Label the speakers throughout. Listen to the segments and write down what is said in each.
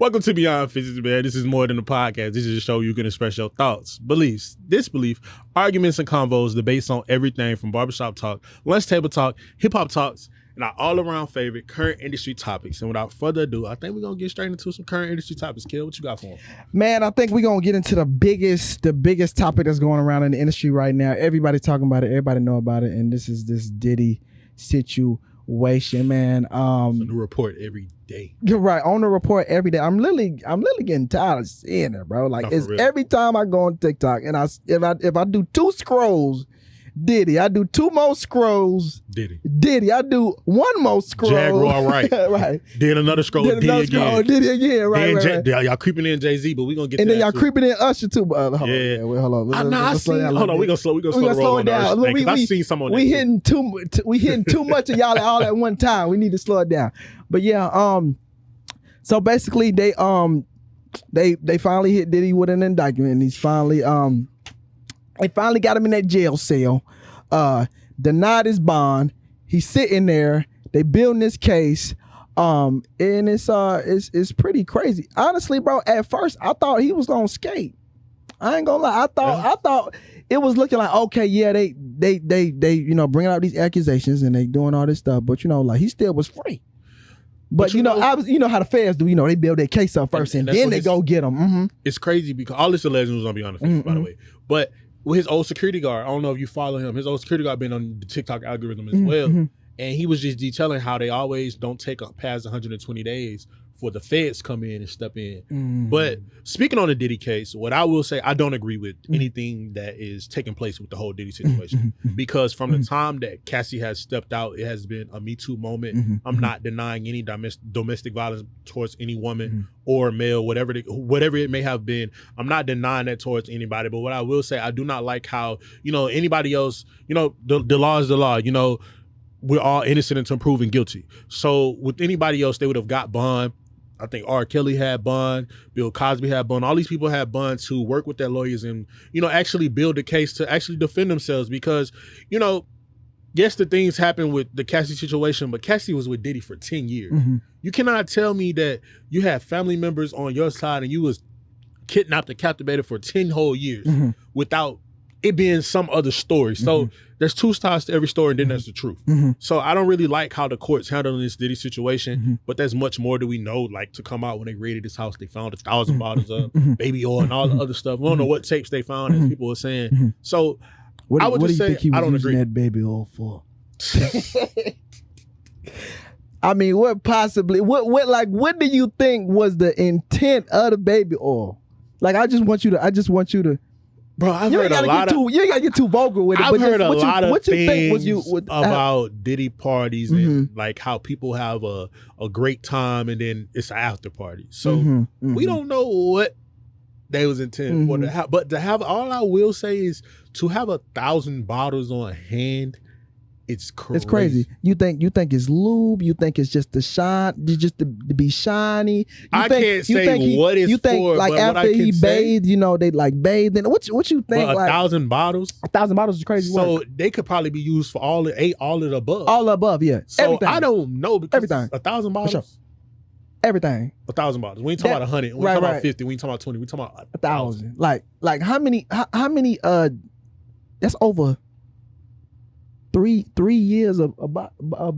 Speaker 1: Welcome to Beyond Physics, man. This is more than a podcast. This is a show you can express your thoughts, beliefs, disbelief, arguments, and convos, debates on everything from barbershop talk, lunch table talk, hip-hop talks, and our all-around favorite current industry topics. And without further ado, I think we're going to get straight into some current industry topics. Kel, what you got for them?
Speaker 2: Man, I think we're going to get into the biggest topic that's going around in the industry right now. Everybody's talking about it. Everybody know about it. And this is this Diddy situation, man.
Speaker 1: It's a new report every day.
Speaker 2: You're right, on the report every day. I'm literally getting tired of seeing it, bro. Like, it's every time I go on TikTok and if I do 2 scrolls, Diddy. I do 2 more scrolls, Diddy. I do 1 more scroll,
Speaker 1: Jaguar, Wright.
Speaker 2: Right.
Speaker 1: Then another scroll, Diddy again.
Speaker 2: Right.
Speaker 1: Y'all creeping in Jay-Z, but we're going to get
Speaker 2: and
Speaker 1: to
Speaker 2: then y'all creeping in Usher too.
Speaker 1: Hold on.
Speaker 2: Hold on.
Speaker 1: We're going to slow it down. Because I seen someone.
Speaker 2: We hitting too much of y'all all at one time. We need to slow it down. But yeah, so basically they finally hit Diddy with an indictment, and he's finally they finally got him in that jail cell, denied his bond. He's sitting there. They building this case, and it's pretty crazy. Honestly, bro, at first I thought he was gonna skate. I ain't gonna lie. I thought it was looking like, okay, yeah, they bringing out these accusations and they doing all this stuff, but like he still was free. But you know how the feds do. They build their case up first, and then they go get them. Mm-hmm.
Speaker 1: It's crazy because all this alleged was on Beyond the Fence, by the way. But with his old security guard, I don't know if you follow him. His old security guard been on the TikTok algorithm as well, and he was just detailing how they always don't take up past 120 days for the feds come in and step in. But speaking on the Diddy case, what I will say, I don't agree with anything that is taking place with the whole Diddy situation. Because from the time that Cassie has stepped out, it has been a Me Too moment. I'm not denying any domestic violence towards any woman or male, whatever it may have been. I'm not denying that towards anybody. But what I will say, I do not like how, anybody else, the law is the law. We're all innocent until proven guilty. So with anybody else, they would have got bond. I think R. Kelly had bond, Bill Cosby had bond. All these people had bond to work with their lawyers and, actually build a case to actually defend themselves because, yes, the things happened with the Cassie situation, but Cassie was with Diddy for 10 years. You cannot tell me that you had family members on your side and you was kidnapped and captivated for 10 whole years without it being some other story. So there's 2 sides to every story, and then there's the truth. So I don't really like how the courts handling this Diddy situation, but there's much more that we know, like to come out when they raided his house, they found 1,000 bottles of baby oil and all the other stuff. We don't know what tapes they found, as people are saying. So I would just say, I don't agree.
Speaker 2: That baby oil for? I mean, what do you think was the intent of the baby oil? Like, I just want you to.
Speaker 1: Bro, I've heard a lot of...
Speaker 2: You ain't got to get too vocal with it.
Speaker 1: I've heard a lot of things
Speaker 2: about
Speaker 1: Diddy parties and like how people have a great time and then it's an after party. So we don't know what they was intending for to have. But to have, all I will say is to have 1,000 bottles on hand, it's crazy.
Speaker 2: It's crazy. You think it's lube? You think it's just just to be shiny?
Speaker 1: I can't say what it's for.
Speaker 2: You think like after he bathed, they like bathed in what you think?
Speaker 1: But 1,000 bottles?
Speaker 2: 1,000 bottles is crazy.
Speaker 1: So they could probably be used for all of the above.
Speaker 2: All the above, yeah.
Speaker 1: So
Speaker 2: everything.
Speaker 1: I don't know because
Speaker 2: everything.
Speaker 1: 1,000 bottles.
Speaker 2: Sure. Everything.
Speaker 1: 1,000 bottles. We ain't talking about 100. We ain't talking about 50. We ain't talking about 20. We talking about 1,000.
Speaker 2: Like how many? That's over 3 years of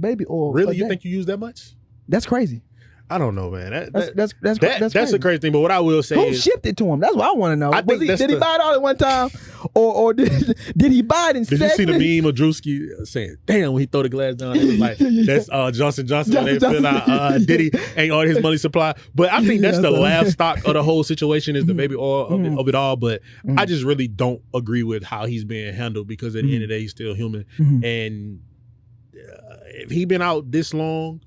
Speaker 2: baby oil.
Speaker 1: Really? You think you use that much?
Speaker 2: That's crazy.
Speaker 1: I don't know, man.
Speaker 2: That's
Speaker 1: a crazy thing. But what I will say
Speaker 2: is, who shipped it to him? That's what I want to know. Did he buy it all at one time, or did he buy it in segments?
Speaker 1: Did you see the meme of Druski saying, "Damn," when he throw the glass down, it was like that's Johnson when they fill out Diddy ain't all his money supply. But I think that's the last stock of the whole situation is the baby oil of it all. But I just really don't agree with how he's being handled because at the end of the day, he's still human. And if he been out this long.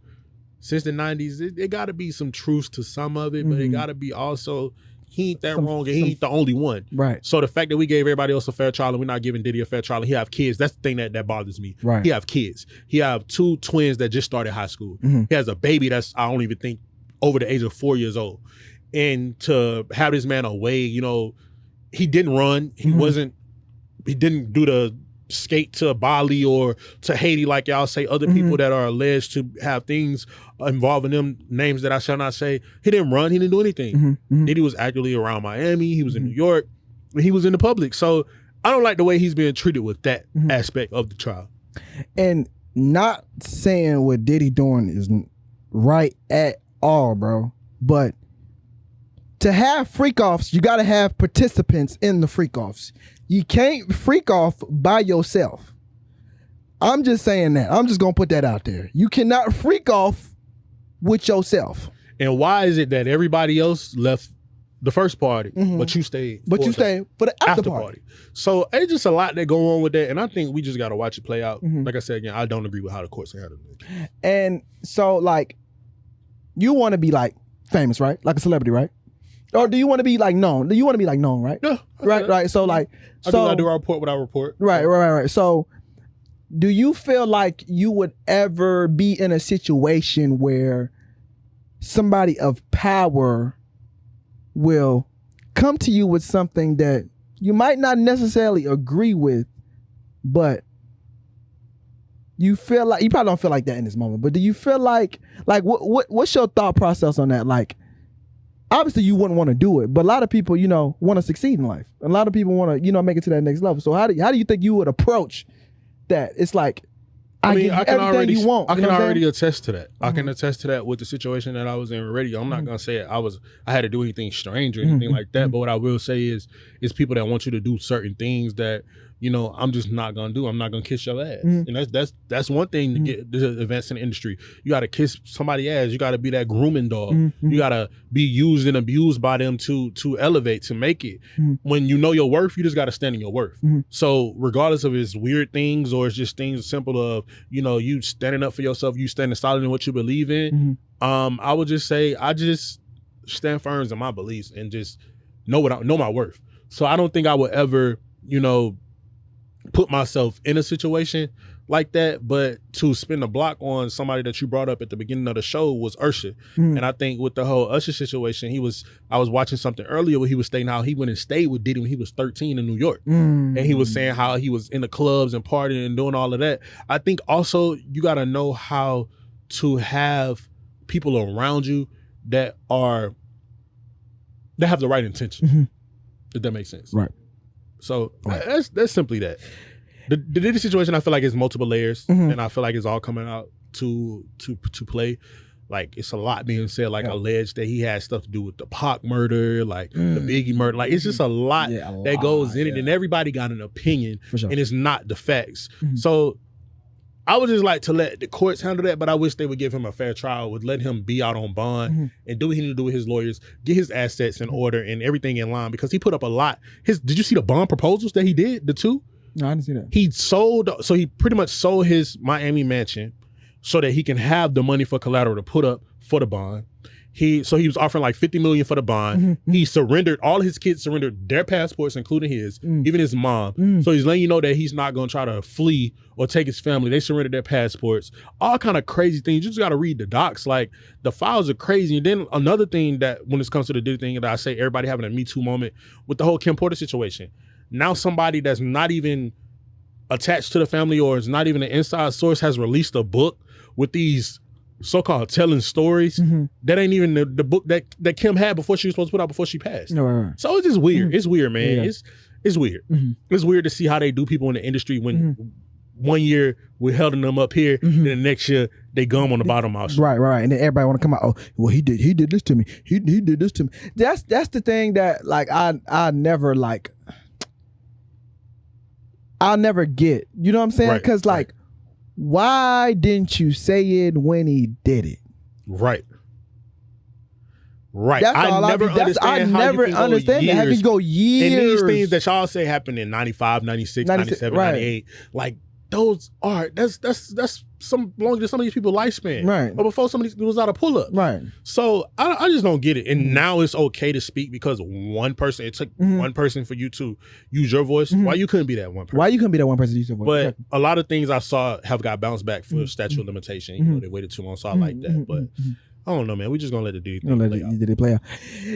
Speaker 1: Since the 90s, it got to be some truth to some of it, but it got to be also, he ain't that wrong and he ain't the only one.
Speaker 2: Right.
Speaker 1: So the fact that we gave everybody else a fair trial and we're not giving Diddy a fair trial, and he have kids, that's the thing that bothers me.
Speaker 2: Right.
Speaker 1: He have kids. He have 2 twins that just started high school. He has a baby that's, I don't even think, over the age of 4 years old. And to have this man away, he didn't run. He didn't do the skate to Bali or to Haiti, like y'all say, other people that are alleged to have things involving them, names that I shall not say. He didn't run. He didn't do anything. Diddy was actively around Miami. He was in New York. He was in the public. So I don't like the way he's being treated with that aspect of the trial.
Speaker 2: And not saying what Diddy doing is right at all, bro. But to have freak-offs, you got to have participants in the freak-offs. You can't freak off by yourself. I'm just saying that. I'm just going to put that out there. You cannot freak off with yourself.
Speaker 1: And why is it that everybody else left the first party, but you stayed?
Speaker 2: But you stayed for the after party.
Speaker 1: So it's just a lot that go on with that. And I think we just got to watch it play out. Like I said, again, I don't agree with how the courts handled it.
Speaker 2: And so, like, you want to be, like, famous, right? Like a celebrity, right? Or do you want to be like known? Do you want to be like known, right?
Speaker 1: Yeah.
Speaker 2: Right. So like,
Speaker 1: I do our report what I report.
Speaker 2: Right. So do you feel like you would ever be in a situation where somebody of power will come to you with something that you might not necessarily agree with, but you feel like, you probably don't feel like that in this moment, but do you feel like what's your thought process on that? Like, obviously you wouldn't want to do it, but a lot of people, you know, want to succeed in life. A lot of people want to, you know, make it to that next level. So how do you think you would approach that? It's like, I can
Speaker 1: already attest to that. I can attest to that with the situation that I was in already. I'm not gonna say I had to do anything strange or anything like that. But what I will say is people that want you to do certain things that, you know, I'm just not gonna do. I'm not gonna kiss your ass. And that's one thing to get to advance in the industry. You gotta kiss somebody's ass. You gotta be that grooming dog. You gotta be used and abused by them to elevate, to make it. When you know your worth, you just gotta stand in your worth. So regardless of it's weird things or it's just things simple of, you know, you standing up for yourself, you standing solid in what you believe in. I would just say I just stand firm in my beliefs and just know my worth. So I don't think I would ever, you know, put myself in a situation like that, but to spin the block on somebody that you brought up at the beginning of the show was Usher. And I think with the whole Usher situation, I was watching something earlier where he was stating how he went and stayed with Diddy when he was 13 in New York. And he was saying how he was in the clubs and partying and doing all of that. I think also you got to know how to have people around you that have the right intention, if that makes sense.
Speaker 2: Right.
Speaker 1: So that's simply that. The Diddy situation, I feel like it's multiple layers, and I feel like it's all coming out to play. Like it's a lot being said, like alleged that he had stuff to do with the Pac murder, like the Biggie murder. Like it's just a lot that goes in it, and everybody got an opinion, and it's not the facts. So I would just like to let the courts handle that, but I wish they would give him a fair trial, would let him be out on bond and do what he need to do with his lawyers, get his assets in order and everything in line, because he put up a lot. Did you see the bond proposals that he did, the two?
Speaker 2: No, I didn't see that.
Speaker 1: He pretty much sold his Miami mansion so that he can have the money for collateral to put up for the bond. He was offering like $50 million for the bond. He surrendered, all his kids surrendered their passports, including his, even his mom. So he's letting you know that he's not going to try to flee or take his family. They surrendered their passports. All kind of crazy things. You just got to read the docs. Like the files are crazy. And then another thing that when it comes to the Diddy thing that I say everybody having a Me Too moment with the whole Kim Porter situation. Now somebody that's not even attached to the family or is not even an inside source has released a book with these so-called telling stories that ain't even the book that Kim had before she was supposed to put out before she passed. Right. So it's just weird. It's weird, man. Yeah. It's weird. It's weird to see how they do people in the industry when one year we're holding them up here, then the next year they gum on the bottom house.
Speaker 2: Right. And then everybody want to come out, oh, well, he did this to me. He did this to me. That's the thing that like I never like. I'll never get. You know what I'm saying? Because like, why didn't you say it when he did it? Right. That's all I never understand that. How can you go years?
Speaker 1: And these things that y'all say happened in 95, 96, 97, 98. Like those are that's some longer than some of these people's lifespan. Right. But before somebody was out of pull up. Right. So I just don't get it. And now it's okay to speak because it took one person for you to use your voice. Why you couldn't be that one person?
Speaker 2: Why you couldn't be that one person to use your voice?
Speaker 1: But a lot of things I saw have got bounced back for statute of limitation. You know, they waited too long, so I like that. But I don't know, man. We just gonna let the dude
Speaker 2: play out.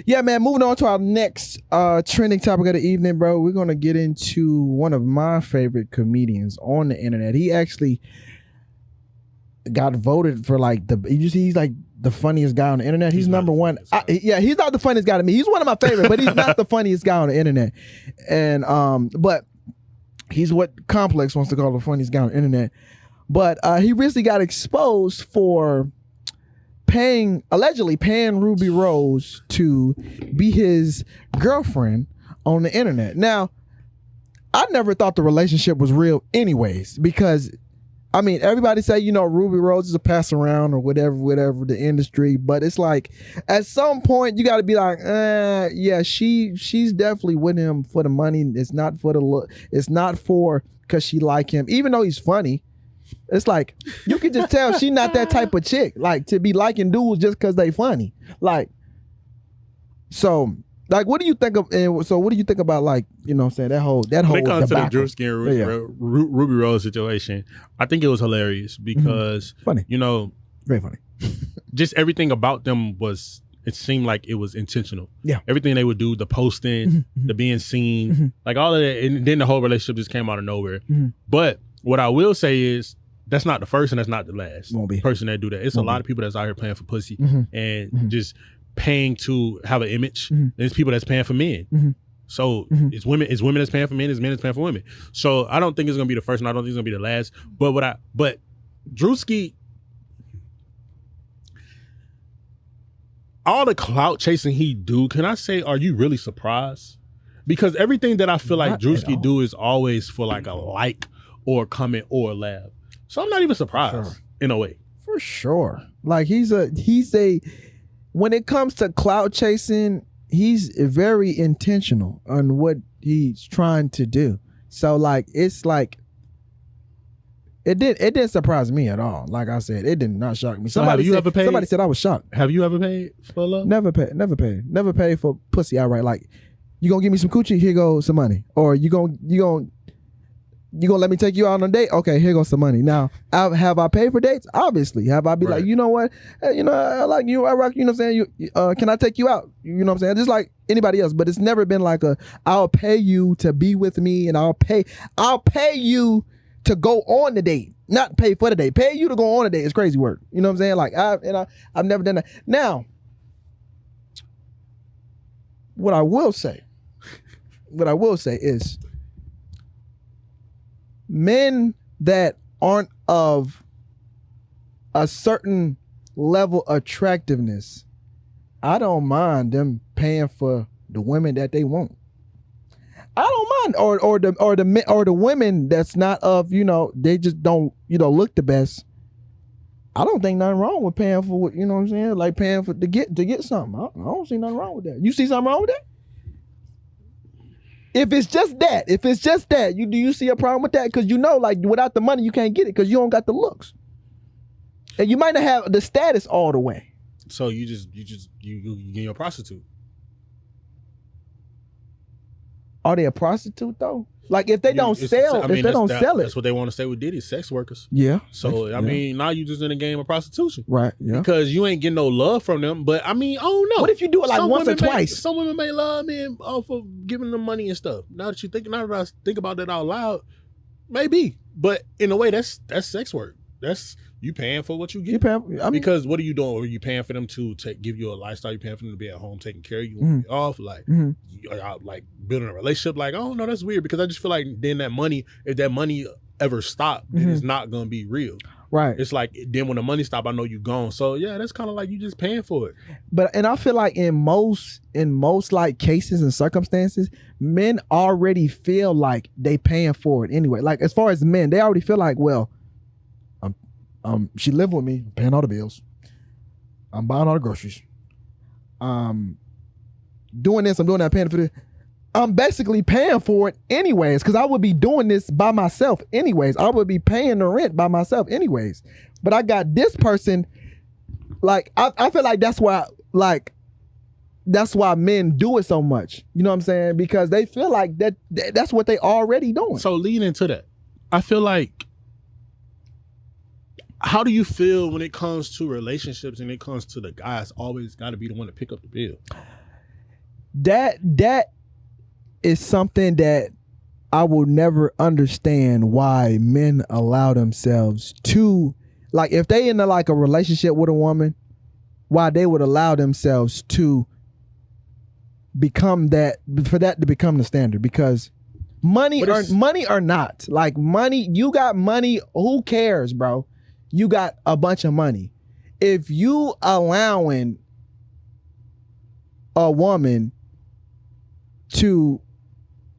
Speaker 2: Yeah, man. Moving on to our next trending topic of the evening, bro. We're gonna get into one of my favorite comedians on the internet. He actually got voted for like he's like the funniest guy on the internet. He's number one. He's not the funniest guy to me. He's one of my favorites, but he's not the funniest guy on the internet. And but he's what Complex wants to call the funniest guy on the internet. But he recently got exposed for allegedly paying Ruby Rose to be his girlfriend on the internet. Now, I never thought the relationship was real anyways, because I mean, everybody say, Ruby Rose is a pass around or whatever the industry, but it's like at some point you got to be like, yeah, she's definitely with him for the money. It's not for the look. It's not for because she like him, even though he's funny. It's like you can just tell she's not that type of chick, like to be liking dudes just because they funny. Like, so. Like, what do you think of? And so, what do you think about, like, what I'm saying, that whole when it comes
Speaker 1: to the Druski and Ruby Rose situation? I think it was hilarious because
Speaker 2: funny, very funny.
Speaker 1: Just everything about them it seemed like it was intentional.
Speaker 2: Yeah,
Speaker 1: everything they would do, the posting, the being seen, like all of that, and then the whole relationship just came out of nowhere. But what I will say is, that's not the first and that's not the last person that do that. It's a lot of people that's out here playing for pussy and just paying to have an image. There's people that's paying for men. So it's women that's paying for men, it's men that's paying for women. So I don't think it's gonna be the first and I don't think it's gonna be the last. But Druski, all the clout chasing he do, can I say, are you really surprised? Because everything that I feel like Druski do is always for like a like or a comment or a laugh. So I'm not even surprised in a way.
Speaker 2: For sure. Like he's a when it comes to clout chasing, he's very intentional on what he's trying to do. So like it's like it didn't surprise me at all. Like I said, it did not shock me. Somebody said I was shocked.
Speaker 1: Have you ever paid for love?
Speaker 2: Never paid for pussy outright. Like, you gonna give me some coochie? Here goes some money. Or you gonna let me take you out on a date? Okay, here goes some money. Now, have I paid for dates? Obviously. Have I be like, you know what? Hey, I like you. I rock you. You know what I'm saying? Can I take you out? You know what I'm saying? Just like anybody else. But it's never been like I'll pay you to be with me, and I'll pay you to go on the date. Not pay for the date. Pay you to go on a date is crazy work. You know what I'm saying? Like I've never done that. Now, what I will say is, men that aren't of a certain level of attractiveness, I don't mind them paying for the women that they want. I don't mind, or the women that's not of, they just don't, look the best. I don't think nothing wrong with paying for, you know what I'm saying, like paying for to get something. I don't see nothing wrong with that. You see something wrong with that? If it's just that, do you see a problem with that? Because like without the money, you can't get it because you don't got the looks, and you might not have the status all the way.
Speaker 1: So you get your prostitute.
Speaker 2: Are they a prostitute though? Like if they don't sell it,
Speaker 1: that's what they want to say with Diddy, sex workers.
Speaker 2: Yeah.
Speaker 1: So I mean, now you just in a game of prostitution,
Speaker 2: right? Yeah.
Speaker 1: Because you ain't getting no love from them. But I mean, I don't know.
Speaker 2: What if you do it like once or twice?
Speaker 1: Some women may love men for giving them money and stuff. Now that I think about that out loud, maybe. But in a way, that's sex work. That's you paying for what you get. Because what are you doing? Are you paying for them to give you a lifestyle? You paying for them to be at home taking care of you, off, like like building a relationship? Like, oh no, that's weird. Because I just feel like then that money, if that money ever stopped, then it's not gonna be real.
Speaker 2: Right.
Speaker 1: It's like then when the money stop, I know you gone. So yeah, that's kind of like you just paying for it.
Speaker 2: And I feel like in most like cases and circumstances, men already feel like they paying for it anyway. Like as far as men, they already feel like, well, she lived with me, paying all the bills. I'm buying all the groceries. Doing this, I'm doing that, paying for this. I'm basically paying for it anyways, because I would be doing this by myself anyways. I would be paying the rent by myself anyways. But I got this person, like, I feel like that's why men do it so much. You know what I'm saying? Because they feel like that's what they already doing.
Speaker 1: So leading into that, I feel like how do you feel when it comes to relationships and it comes to the guys always got to be the one to pick up the bill?
Speaker 2: That is something that I will never understand why men allow themselves to, like, if they in a relationship with a woman, why they would allow themselves to become that, for that to become the standard. Because money or not, like, money, you got money, who cares, bro? You got a bunch of money. If you allowing a woman to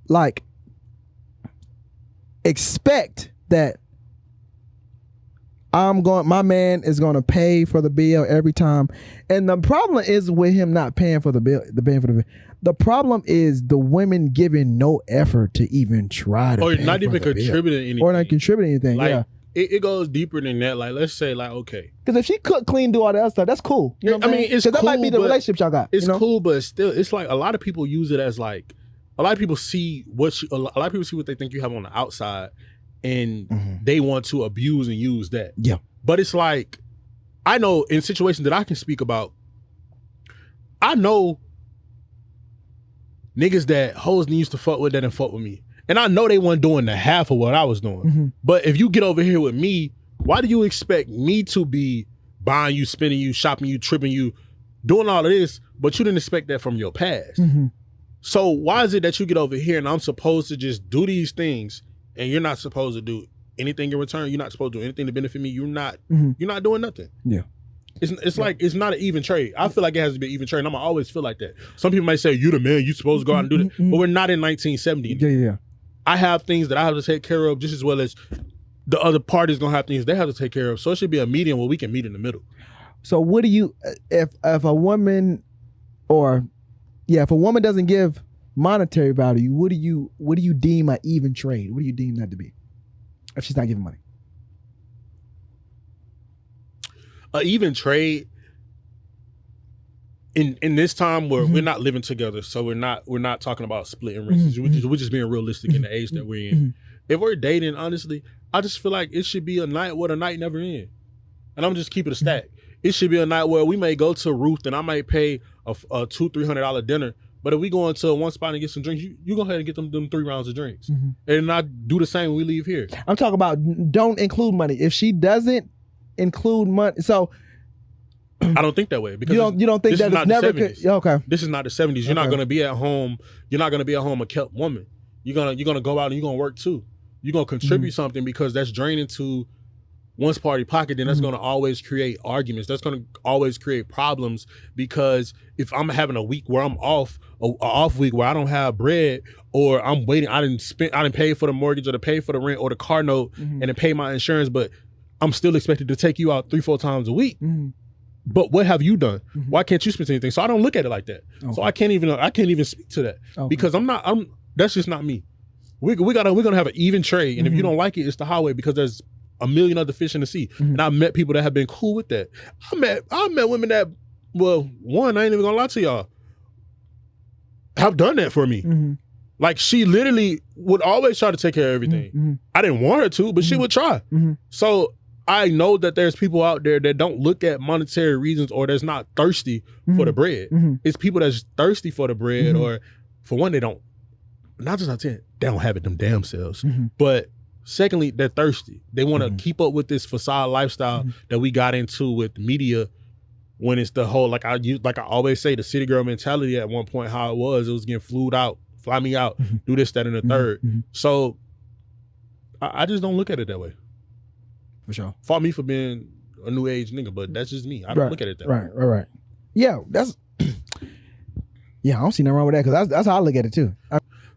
Speaker 2: like expect that my man is gonna pay for the bill every time, and the problem is with him not paying for the bill, the problem is the women giving no effort to even try to,
Speaker 1: or not even contributing anything,
Speaker 2: or not contributing anything.
Speaker 1: Like,
Speaker 2: yeah,
Speaker 1: it goes deeper than that. Like, let's say, like, okay,
Speaker 2: because if she cook, clean, do all that other stuff, that's cool. You know what I mean?
Speaker 1: It's cool,
Speaker 2: that might be the relationship y'all got.
Speaker 1: It's cool, but still, it's like a lot of people use it as like, a lot of people see what they think you have on the outside, and they want to abuse and use that.
Speaker 2: Yeah.
Speaker 1: But it's like, I know in situations that I can speak about, I know niggas that hoes used to fuck with that and fuck with me. And I know they weren't doing the half of what I was doing. But if you get over here with me, why do you expect me to be buying you, spending you, shopping you, tripping you, doing all of this, but you didn't expect that from your past? So why is it that you get over here and I'm supposed to just do these things and you're not supposed to do anything in return? You're not supposed to do anything to benefit me. You're not doing nothing. Yeah. It's like, it's not an even trade. I feel like it has to be an even trade, and I'm gonna always feel like that. Some people might say, you the man, you supposed to go out and do that. But we're not in 1970.
Speaker 2: Yeah.
Speaker 1: I have things that I have to take care of just as well as the other party's gonna have things they have to take care of. So it should be a medium where we can meet in the middle.
Speaker 2: So what do you, if a woman, if a woman doesn't give monetary value, what do you deem an even trade? What do you deem that to be if she's not giving money?
Speaker 1: An even trade in this time where we're not living together, so we're not talking about splitting risks. We're just being realistic in the age that we're in. If we're dating, honestly, I just feel like it should be a night where the night never ends. And I'm just keeping it a stack. It should be a night where we may go to Ruth and I might pay a $200-$300 dinner. But if we go into one spot and get some drinks, you go ahead and get them 3 rounds of drinks. And not do the same when we leave here.
Speaker 2: I'm talking about don't include money. If she doesn't include money, so
Speaker 1: I don't think that way, because
Speaker 2: you don't think that it's never could, okay. This
Speaker 1: is not the 70s. You're not gonna be at home. You're not gonna be at home a kept woman. You're gonna go out and you're gonna work too. You're gonna contribute something, because that's draining to one's party pocket. Then that's gonna always create arguments. That's gonna always create problems, because if I'm having a week where I'm off, a off week where I don't have bread, or I'm waiting, I didn't pay for the mortgage or to pay for the rent or the car note and to pay my insurance, but I'm still expected to take you out 3-4 times a week. But what have you done? Why can't you spend anything? So I don't look at it like that. So I can't even speak to that, because that's just not me. We're gonna have an even trade, and if you don't like it, it's the highway, because there's a million other fish in the sea. And I've met people that have been cool with that. I met women that, well, one, I ain't even gonna lie to y'all, have done that for me. Like, she literally would always try to take care of everything. I didn't want her to, but she would try. So I know that there's people out there that don't look at monetary reasons, or that's not thirsty for the bread. It's people that's thirsty for the bread, or for one, they don't, not just not 10, they don't have it them damn selves. But secondly, they're thirsty. They want to keep up with this facade lifestyle that we got into with media, when it's the whole, like I always say, the city girl mentality at one point, how it was getting flued out, fly me out, do this, that, and the third. So I just don't look at it that way. For sure. Fault me for being a new age nigga, but that's just me. I don't look at it that way.
Speaker 2: Right. Yeah, that's yeah, I don't see nothing wrong with that, because that's how I look at it too.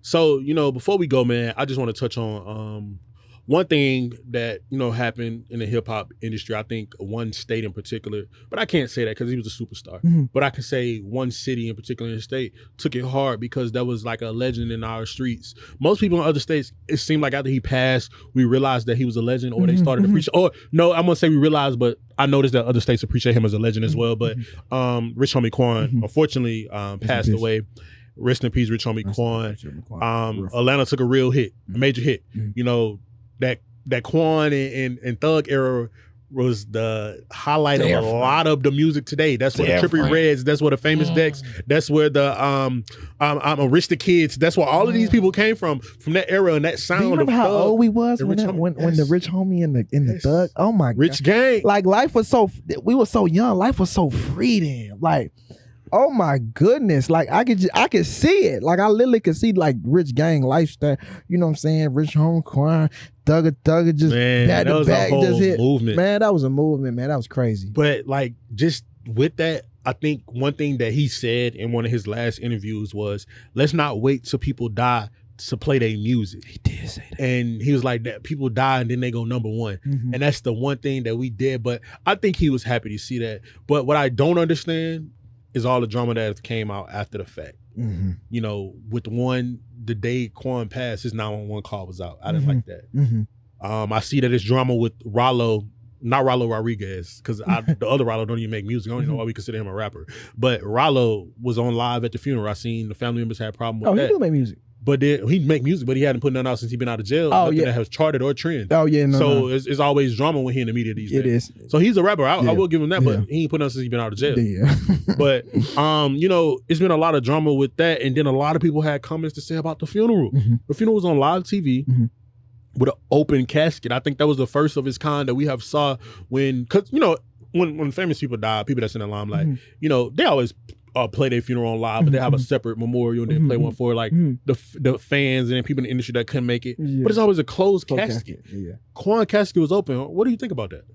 Speaker 1: So, before we go, man, I just want to touch on one thing that, happened in the hip hop industry. I think one state in particular, but I can't say that because he was a superstar. But I can say one city in particular in the state took it hard, because that was like a legend in our streets. Most people in other states, it seemed like after he passed, we realized that he was a legend, or they started to appreciate. Or no, I'm gonna say we realized, but I noticed that other states appreciate him as a legend as well. But Rich Homie Quan, unfortunately, passed away. Rest in peace, Rich Homie Quan. Atlanta took a real hit, a major hit. That Quan and Thug era was the highlight of a lot of the music today. That's where the Trippie Reds, that's where the Famous Dex, that's where the Rich the Kids, that's where all of these people came from that era and that sound.
Speaker 2: Do you remember how old we was when the Rich Homie and the Thug? Oh my God.
Speaker 1: Rich Gang.
Speaker 2: Like life was we were so young. Life was so free then. Like, oh my goodness. Like I could see it. Like I literally could see like Rich Gang lifestyle. You know what I'm saying? Rich Homie crying. Thugger just back to back just hit. Movement. Man, that was a movement, man. That was crazy.
Speaker 1: But like just with that, I think one thing that he said in one of his last interviews was, let's not wait till people die to play their music.
Speaker 2: He did say that.
Speaker 1: And he was like, that people die and then they go number one. And that's the one thing that we did. But I think he was happy to see that. But what I don't understand is all the drama that came out after the fact. You know, with the day Quan passed, his 911 call was out. I didn't like that. I see that it's drama with Rollo, not Rollo Rodriguez, because the other Rollo don't even make music. I don't even know why we consider him a rapper. But Rollo was on live at the funeral. I seen the family members had a problem with that.
Speaker 2: Oh, he do make music.
Speaker 1: But then he'd make music, but he hadn't put nothing out since he'd been out of jail. Nothing that has charted or trend.
Speaker 2: Oh yeah,
Speaker 1: no. It's always drama when he in the media these days.
Speaker 2: It is.
Speaker 1: So he's a rapper. I will give him that, but he ain't put nothing since he's been out of jail.
Speaker 2: Yeah.
Speaker 1: But you know, it's been a lot of drama with that, and then a lot of people had comments to say about the funeral. The funeral was on live TV. With an open casket. I think that was the first of its kind that we have saw because you know when famous people die, people that's in the limelight, you know, they always play their funeral on live, but they have a separate memorial and they play one for like the fans and people in the industry that couldn't make it. But it's always a closed casket. Quan casket was open. What do you think about that?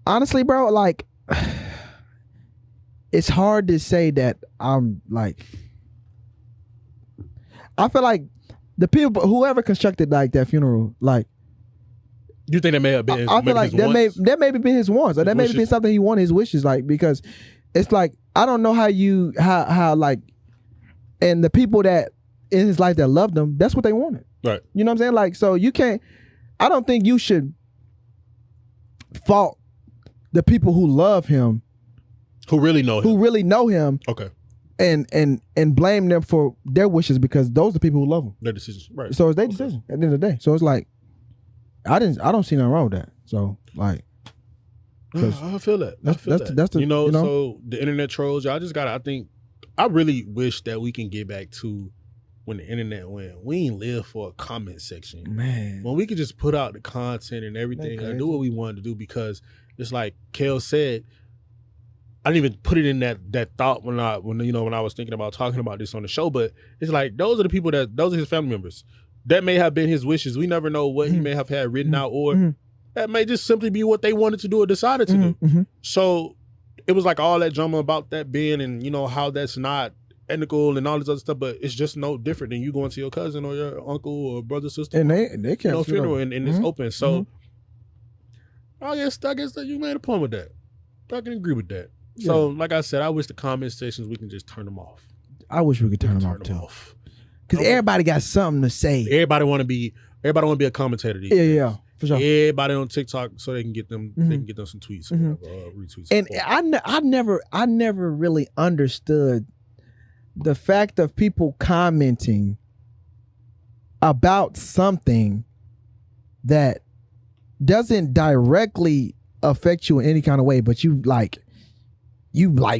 Speaker 2: Honestly, bro, like it's hard to say that I'm like. I feel like the people, whoever constructed like that funeral, like.
Speaker 1: You think that may have been?
Speaker 2: I feel like that may been his wants, or that may have been something he wanted, his wishes, like because it's like I don't know how like, and the people that in his life that loved him, that's what they wanted,
Speaker 1: right?
Speaker 2: You know what I'm saying? Like, so you can't. I don't think you should fault the people who love him,
Speaker 1: who really know him,
Speaker 2: okay, and blame them for their wishes because those are the people who love him,
Speaker 1: their decisions, right?
Speaker 2: So it's their decision at the end of the day. So it's like. I don't see nothing wrong with that. So like,
Speaker 1: I feel that. That's the you know. So the internet trolls, y'all just gotta. I really wish that we can get back to when the internet went. We ain't live for a comment section,
Speaker 2: man.
Speaker 1: When we could just put out the content and everything and do what we wanted to do because it's like Kel said. I didn't even put it in that thought when I was thinking about talking about this on the show, but it's like those are the people those are his family members. That may have been his wishes. We never know what he may have had written out, or that may just simply be what they wanted to do or decided to do. So it was like all that drama about that being, and you know how that's not ethical and all this other stuff, but it's just no different than you going to your cousin or your uncle or brother, sister,
Speaker 2: and they can't
Speaker 1: funeral and it's open. So I guess that you made a point with that. I can agree with that. Yeah. So like I said, I wish the comment sections we can just turn them off.
Speaker 2: I wish we could turn them off. Because everybody got something to say.
Speaker 1: Everybody want to be a commentator.
Speaker 2: Yeah, for sure.
Speaker 1: Everybody on TikTok so they can get them some tweets, retweets.
Speaker 2: And I never really understood the fact of people commenting about something that doesn't directly affect you in any kind of way, but you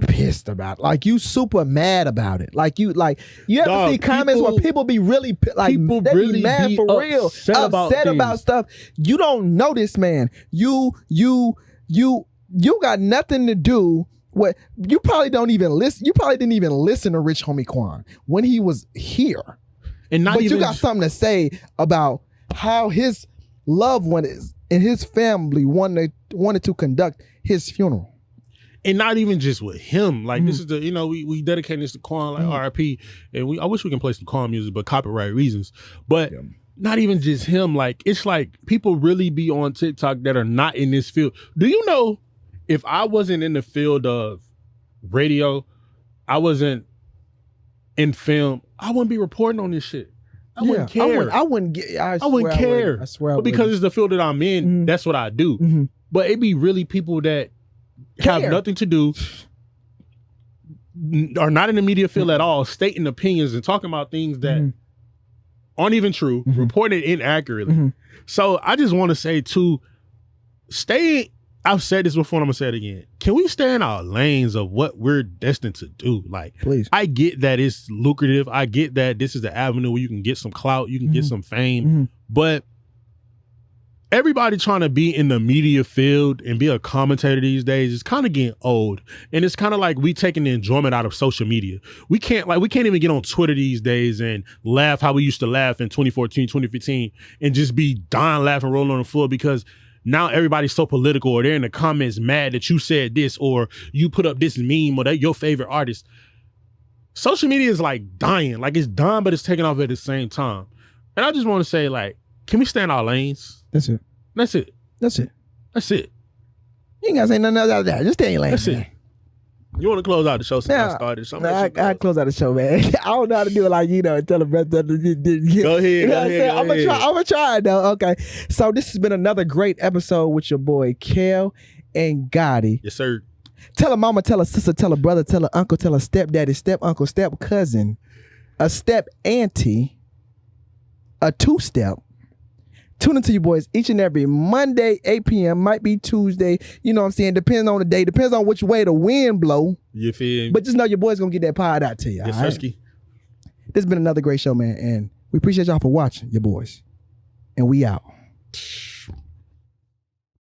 Speaker 2: pissed about it. Like you super mad about it. Like you ever see comments where people be really like they really be mad for real, upset about stuff. You don't know this man. You got nothing to do with. You probably don't even listen. You probably didn't even listen to Rich Homie Quan when he was here. But you got something to say about how his loved ones and his family wanted to conduct his funeral.
Speaker 1: And not even just with him. Like this is we dedicate this to Quan, like RIP. And I wish we can play some Quan music, but copyright reasons. But not even just him. Like it's like people really be on TikTok that are not in this field. Do you know if I wasn't in the field of radio, I wasn't in film, I wouldn't be reporting on this shit. I wouldn't care.
Speaker 2: I wouldn't
Speaker 1: care.
Speaker 2: I swear.
Speaker 1: But because it's the field that I'm in, that's what I do. But it be really people that have nothing to do, are not in the media field at all, stating opinions and talking about things that aren't even true, reporting it inaccurately. So I just want to say too, I've said this before and I'm gonna say it again. Can we stay in our lanes of what we're destined to do? Like,
Speaker 2: please.
Speaker 1: I get that it's lucrative. I get that this is the avenue where you can get some clout, you can get some fame, but everybody trying to be in the media field and be a commentator these days is kind of getting old. And it's kind of like we taking the enjoyment out of social media. We can't even get on Twitter these days and laugh how we used to laugh in 2014, 2015 and just be dying laughing, rolling on the floor because now everybody's so political or they're in the comments mad that you said this or you put up this meme or they're your favorite artist. Social media is like dying. Like it's dying, but it's taking off at the same time. And I just want to say, like, can we stay in our lanes?
Speaker 2: That's it.
Speaker 1: That's it.
Speaker 2: That's it.
Speaker 1: That's it.
Speaker 2: You ain't gotta say nothing else out there. Just stay in your lane.
Speaker 1: That's it. You want to close out the show since I started?
Speaker 2: I close out the show, man. I don't know how to do it like tell the rest of the
Speaker 1: Go ahead.
Speaker 2: I'm gonna try it though. Okay. So this has been another great episode with your boy Kel and Gotti.
Speaker 1: Yes, sir.
Speaker 2: Tell a mama, tell a sister, tell a brother, tell a uncle, tell a stepdaddy, step uncle, step cousin, a step auntie, a two-step. Tune into you boys each and every Monday, 8 p.m. Might be Tuesday. You know what I'm saying? Depends on the day. Depends on which way the wind blow.
Speaker 1: You feel me?
Speaker 2: But just know your boys gonna get that pod out to you.
Speaker 1: Yes,
Speaker 2: right? This has been another great show, man. And we appreciate y'all for watching, your boys. And we out.